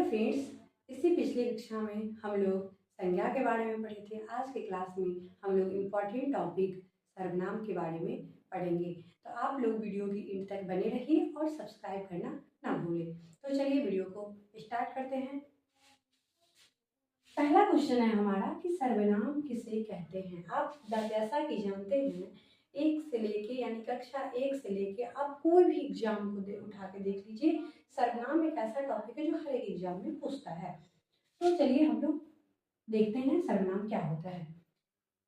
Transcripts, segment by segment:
Friends, इसी पिछली कक्षा में हम लोग संज्ञा के बारे में पढ़े थे। आज के क्लास में हम लोग इम्पॉर्टेंट टॉपिक सर्वनाम के बारे में पढ़ेंगे। तो आप लोग वीडियो की एंड तक बने रहिए और सब्सक्राइब करना ना भूलें। तो चलिए वीडियो को स्टार्ट करते हैं। पहला क्वेश्चन है हमारा कि सर्वनाम किसे कहते हैं। आप जैसा कि जानते हैं, एक से लेके यानी कक्षा 1 से लेके आप कोई भी एग्जाम को उठा के देख लीजिए, सर्वनाम एक ऐसा टॉपिक है जो हर एक एग्जाम में पूछता है। तो चलिए हम लोग देखते हैं सर्वनाम क्या होता है।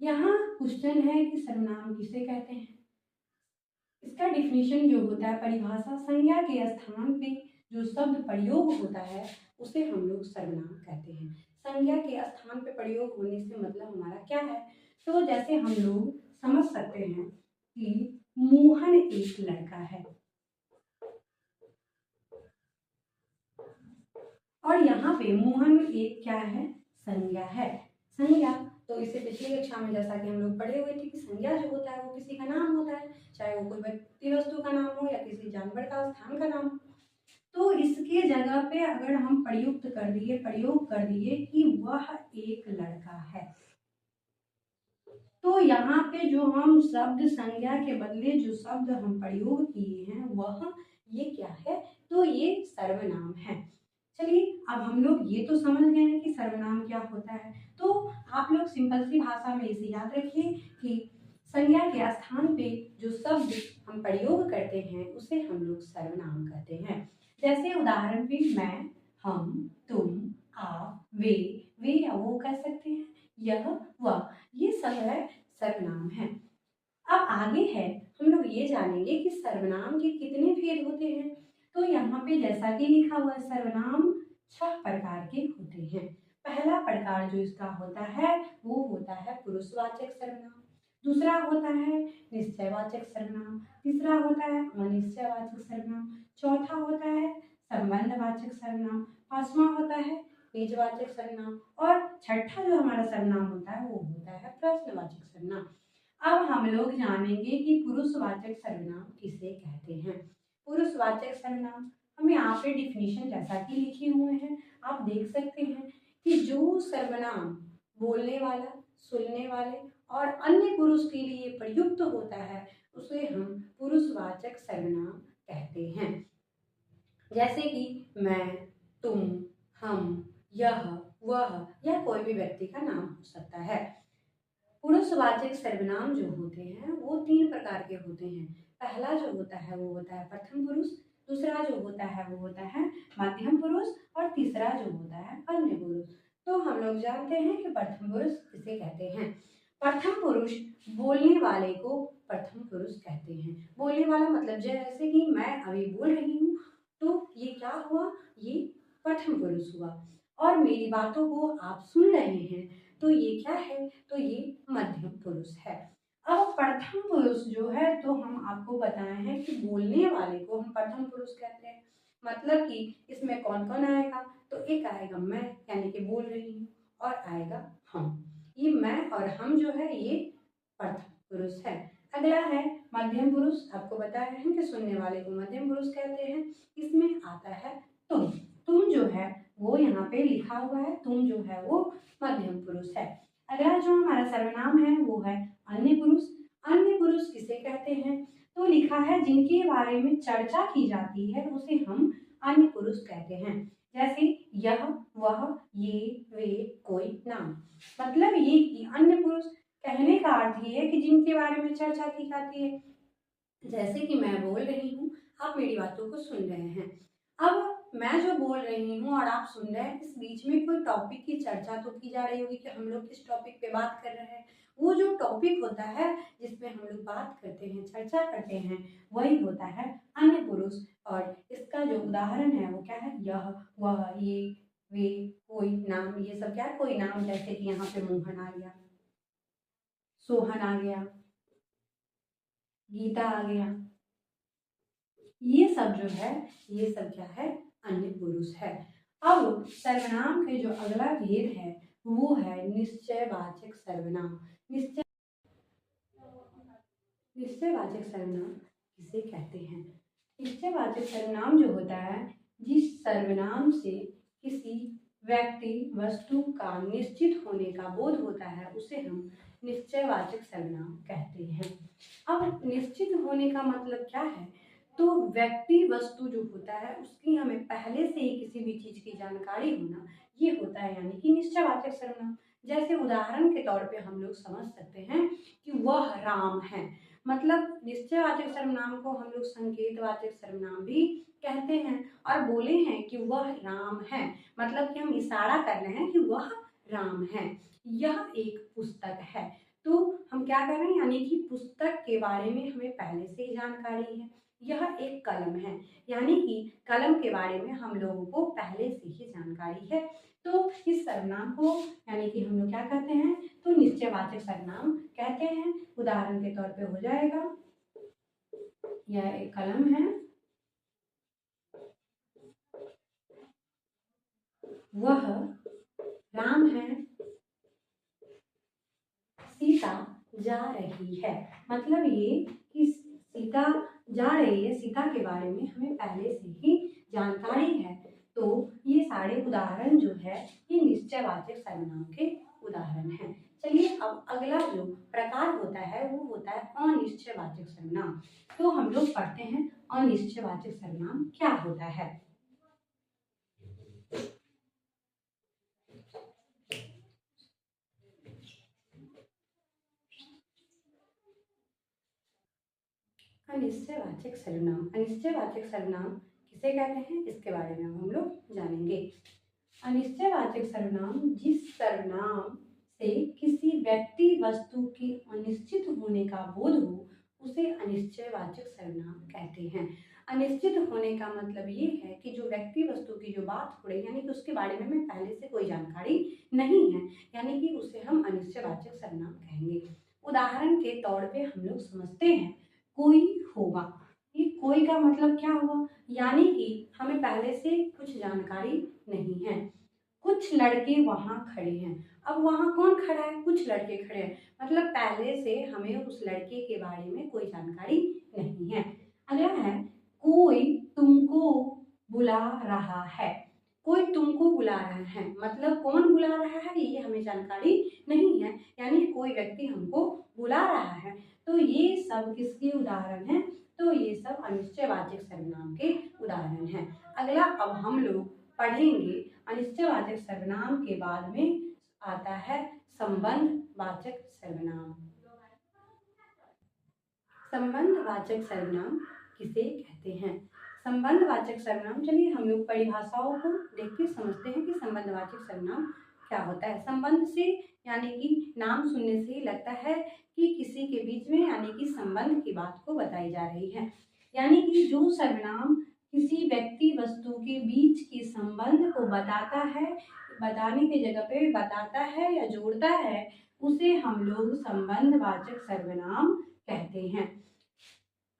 यहाँ क्वेश्चन है कि सर्वनाम किसे कहते हैं। इसका डिफिनीशन जो होता है, परिभाषा, संज्ञा के स्थान पे जो शब्द प्रयोग होता है उसे हम लोग सर्वनाम कहते हैं। संज्ञा के स्थान पे प्रयोग होने से मतलब हमारा क्या है। तो जैसे हम लोग समझ सकते हैं कि मोहन एक लड़का है, और यहाँ पे मोहन एक क्या है, संज्ञा है। संज्ञा तो इसे पिछली कक्षा में जैसा कि हम लोग पढ़े हुए थे कि संज्ञा जो होता है वो किसी का नाम होता है, चाहे वो कोई व्यक्ति वस्तु का नाम हो या किसी जानवर का स्थान का नाम हो। तो इसके जगह पे अगर हम प्रयोग कर दिए कि वह एक लड़का है, तो यहाँ पे जो हम शब्द संज्ञा के बदले जो शब्द हम प्रयोग किए हैं वह ये क्या है, तो ये सर्वनाम है। चलिए अब हम लोग ये तो समझ गए हैं कि सर्वनाम क्या होता है। तो आप लोग सिंपल सी भाषा में इसे याद रखिए कि संज्ञा के स्थान पे जो शब्द हम प्रयोग करते हैं उसे हम लोग सर्वनाम कहते हैं। जैसे उदाहरण पे मैं, हम, तुम, आप, वे या वो कह सकते हैं, यह, वह, ये सब है सर्वनाम है। अब आगे है हम लोग ये जानेंगे कि सर्वनाम के कितने भेद होते हैं। तो यहाँ पे जैसा कि लिखा हुआ है, सर्वनाम 6 प्रकार के होते हैं। पहला प्रकार जो इसका होता है वो होता है पुरुषवाचक सर्वनाम, दूसरा होता है निश्चयवाचक सर्वनाम, तीसरा होता है अनिश्चयवाचक सर्वनाम, चौथा होता है संबंधवाचक सर्वनाम, पांचवा होता है निजवाचक सर्वनाम, और छठा जो हमारा सर्वनाम होता है वो होता है प्रश्नवाचक सर्वनाम। अब हम लोग जानेंगे कि पुरुषवाचक सर्वनाम किसे कहते हैं। पुरुषवाचक सर्वनाम हम यहाँ पे डिफिनीशन जैसा कि लिखे हुए हैं, आप देख सकते हैं कि जो सर्वनाम बोलने वाला, सुनने वाले और अन्य पुरुष के लिए प्रयुक्त होता है उसे हम पुरुषवाचक सर्वनाम कहते हैं। जैसे कि मैं, तुम, हम, यह, वह या कोई भी व्यक्ति का नाम हो सकता है। पुरुषवाचक सर्वनाम जो होते हैं वो 3 प्रकार के होते हैं। पहला जो होता है वो होता है प्रथम पुरुष, दूसरा जो होता है वो होता है मध्यम पुरुष, और तीसरा जो होता है अन्य पुरुष। तो हम लोग जानते हैं कि प्रथम पुरुष किसे कहते हैं। प्रथम पुरुष बोलने वाले को प्रथम पुरुष कहते हैं। बोलने वाला मतलब जैसे कि मैं अभी बोल रही हूँ तो ये क्या हुआ, ये प्रथम पुरुष हुआ, और मेरी बातों को आप सुन रहे हैं तो ये क्या है, तो ये मध्यम पुरुष है। अब प्रथम पुरुष जो है तो हम आपको बताए हैं कि बोलने वाले को हम प्रथम पुरुष कहते हैं। मतलब कि इसमें कौन कौन आएगा, तो एक आएगा मैं यानी कि बोल रही हूँ, और आएगा हम। ये मैं और हम जो है ये प्रथम पुरुष है। अगला है मध्यम पुरुष, आपको बताया है कि सुनने वाले को मध्यम पुरुष कहते हैं। इसमें आता है तुम। तुम जो है वो यहाँ पे लिखा हुआ है, तुम जो है वो मध्यम पुरुष है। अगला जो हमारा सर्वनाम है वो है अन्य पुरुष। अन्य पुरुष किसे कहते हैं, तो लिखा है जिनके बारे में चर्चा की जाती है उसे हम अन्य पुरुष कहते हैं। जैसे यह, वह, ये, वे, कोई, नाम। मतलब ये कि अन्य पुरुष कहने का अर्थ ये है कि जिनके बारे में चर्चा की जाती है। जैसे कि मैं बोल रही हूँ, आप मेरी बातों को सुन रहे हैं। अब मैं जो बोल रही हूँ और आप सुन रहे हैं, इस बीच में कोई टॉपिक की चर्चा तो की जा रही होगी कि हम लोग किस टॉपिक पे बात कर रहे हैं। वो जो टॉपिक होता है जिसपे हम लोग बात करते हैं, चर्चा करते हैं, वही होता है अन्य पुरुष। और इसका जो उदाहरण है वो क्या है, यह, वह, ये, वे, कोई, नाम। ये सब क्या है, कोई नाम। जैसे कि यहाँ पे मोहन आ गया, सोहन आ गया, गीता आ गया, ये सब जो है ये सब क्या है, अन्य पुरुष है। अब सर्वनाम के जो अगला भेद है वो है निश्चयवाचक सर्वनाम। निश्चयवाचक सर्वनाम किसे कहते हैं। निश्चयवाचक सर्वनाम जो होता है जिस सर्वनाम से किसी व्यक्ति वस्तु का निश्चित होने का बोध होता है उसे हम निश्चयवाचक सर्वनाम कहते हैं। अब निश्चित होने का मतलब क्या है? तो व्यक्ति वस्तु जो होता है उसकी हमें पहले से ही किसी भी चीज की जानकारी होना, ये होता है यानी कि निश्चयवाचक सर्वनाम। जैसे उदाहरण के तौर पे हम लोग समझ सकते हैं कि वह राम है, मतलब निश्चयवाचक सर्वनाम को हम लोग संकेतवाचक सर्वनाम भी कहते हैं। और बोले हैं कि वह राम है, मतलब कि हम इशारा कर रहे हैं कि वह राम है। यह एक पुस्तक है, तो हम क्या कर रहे हैं, यानी कि पुस्तक के बारे में हमें पहले से ही जानकारी है। यह एक कलम है, यानी कि कलम के बारे में हम लोगों को पहले से ही जानकारी है। तो इस सर्वनाम को यानी कि हम लोग क्या कहते हैं, तो निश्चयवाचक सर्वनाम कहते हैं। उदाहरण के तौर पे हो जाएगा, यह एक कलम है, वह राम है, सीता जा रही है। मतलब ये कि सीता जा रही है, सीता के बारे में हमें पहले से ही जानकारी है। तो ये सारे उदाहरण जो है ये निश्चयवाचक सर्वनाम के उदाहरण हैं। चलिए अब अगला जो प्रकार होता है वो होता है अनिश्चयवाचक सर्वनाम। तो हम लोग पढ़ते हैं अनिश्चयवाचक सर्वनाम क्या होता है। अनिश्चयवाचक सर्वनाम, अनिश्चयवाचक सर्वनाम किसे कहते हैं इसके बारे में हम लोग जानेंगे। अनिश्चयवाचक सर्वनाम जिस सर्वनाम से किसी व्यक्ति वस्तु के अनिश्चित होने का बोध हो उसे अनिश्चयवाचक सर्वनाम कहते हैं। अनिश्चित होने का मतलब ये है कि जो व्यक्ति वस्तु की जो बात हो रही है यानी कि उसके बारे में हमें पहले से कोई जानकारी नहीं है, यानी कि उसे हम अनिश्चयवाचक सर्वनाम कहेंगे। उदाहरण के तौर पे हम लोग समझते हैं कोई होगा। ये कोई का मतलब क्या हुआ, यानी कि हमें पहले से कुछ जानकारी नहीं है। कुछ लड़के वहां खड़े हैं, अब वहां कौन खड़ा है, कुछ लड़के खड़े हैं, मतलब पहले से हमें उस लड़के के बारे में कोई जानकारी नहीं है। अगला है कोई तुमको बुला रहा है। कोई तुमको बुला रहा है, मतलब कौन बुला रहा है ये हमें जानकारी नहीं है, यानी कोई व्यक्ति हमको बुला रहा है। तो ये सब किसके उदाहरण हैं, तो ये सब अनिश्चयवाचक सर्वनाम के उदाहरण हैं। अगला अब हम लोग पढ़ेंगे अनिश्चयवाचक सर्वनाम के बाद में आता है संबंधवाचक सर्वनाम। संबंधवाचक सर्वनाम किसे कहते हैं। संबंधवाचक सर्वनाम, चलिए हम लोग परिभाषाओं को देख के समझते हैं कि संबंधवाचक सर्वनाम क्या होता है। संबंध से यानी कि नाम सुनने से ही लगता है कि किसी के बीच में यानी कि संबंध की बात को बताई जा रही है, यानी कि जो सर्वनाम किसी व्यक्ति वस्तु के बीच के संबंध को बताता है, बताने की जगह पे बताता है या जोड़ता है, उसे हम लोग संबंधवाचक सर्वनाम कहते हैं।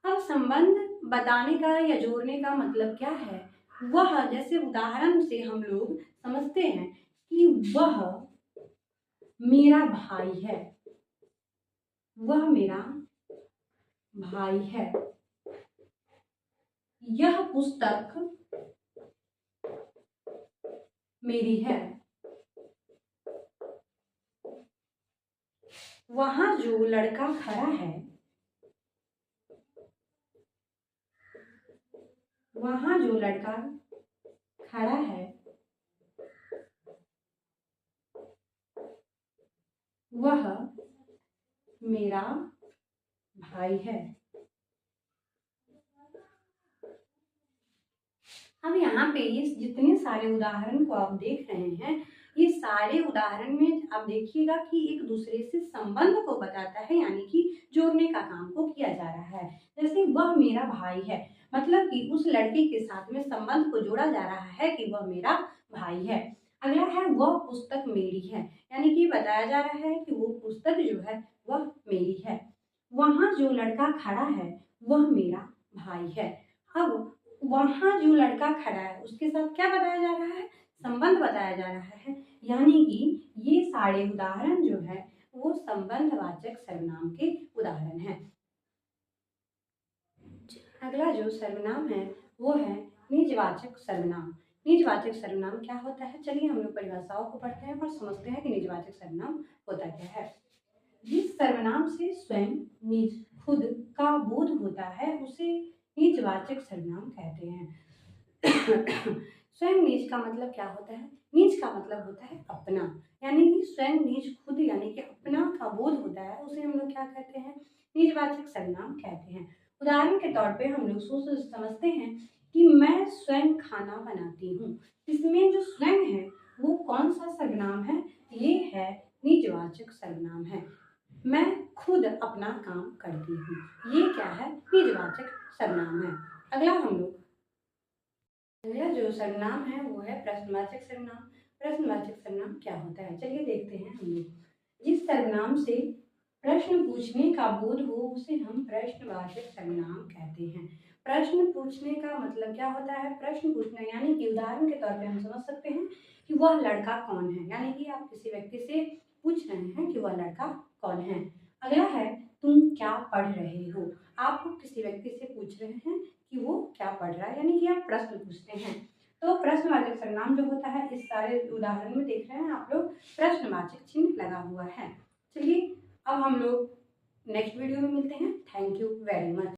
अब संबंध बताने का या जोड़ने का मतलब क्या है, वह जैसे उदाहरण से हम लोग समझते हैं कि वह मेरा भाई है, वह मेरा भाई है। यह पुस्तक मेरी है। वहां जो लड़का खड़ा है, वहां जो लड़का खड़ा है वह मेरा भाई है। अब यहाँ पे ये जितने सारे उदाहरण को आप देख रहे हैं, ये सारे उदाहरण में आप देखिएगा कि एक दूसरे से संबंध को बताता है, यानी कि जोड़ने का काम को किया जा रहा है। जैसे वह मेरा भाई है, मतलब कि उस लड़के के साथ में संबंध को जोड़ा जा रहा है कि वह मेरा भाई है। अगला है वह पुस्तक मेरी है, यानी कि बताया जा रहा है कि वो पुस्तक जो है वह मेरी है। वहां जो लड़का खड़ा है वह मेरा भाई है। अब वहां जो लड़का खड़ा है उसके साथ क्या बताया जा रहा है, संबंध बताया जा रहा है, यानी कि ये सारे उदाहरण जो है वो संबंधवाचक सर्वनाम के उदाहरण हैं। अगला जो सर्वनाम है वो है निजवाचक सर्वनाम। निजवाचक सर्वनाम क्या होता है? चलिए हम लोग परिभाषाओं को पढ़ते हैं और समझते हैं कि निजवाचक सर्वनाम होता क्या है। जिस सर्वनाम से स्वयं निज खुद का बोध होता है उसे निजवाचक सर्वनाम कहते हैं। स्वयं निज का मतलब क्या होता है? निज का मतलब होता है अपना, यानी कि स्वयं निज खुद यानी कि अपना का बोध होता है उसे हम लोग क्या कहते हैं? निजवाचक सर्वनाम कहते हैं। उदाहरण के तौर पे हम लोग सोच समझते हैं कि मैं स्वयं खाना बनाती हूँ। इसमें जो स्वयं है वो कौन सा सर्वनाम है? ये है निजवाचक सर्वनाम है। मैं खुद अपना काम करती हूँ, ये क्या है? निजवाचक सर्वनाम है। अगला जो सर्वनाम है वो है प्रश्नवाचक सर्वनाम। प्रश्नवाचक सर्वनाम क्या होता है? चलिए देखते हैं हम लोग। जिस सर्वनाम से प्रश्न पूछने का बोध हो उसे हम प्रश्नवाचक सर्वनाम कहते हैं। प्रश्न पूछने का मतलब क्या होता है? प्रश्न पूछना यानी कि उदाहरण के तौर पे हम समझ सकते हैं कि वह लड़का कौन है, यानी कि आप किसी व्यक्ति से पूछ रहे हैं कि वह लड़का कौन है। अगला है तुम क्या पढ़ रहे हो। आप किसी व्यक्ति से पूछ रहे हैं कि वो क्या पढ़ रहा है, यानी कि आप प्रश्न पूछते हैं। तो प्रश्नवाचक सर्वनाम जो होता है, इस सारे उदाहरण में देख रहे हैं आप लोग प्रश्नवाचक चिन्ह लगा हुआ है। चलिए अब हम लोग नेक्स्ट वीडियो में मिलते हैं। Thank you very much.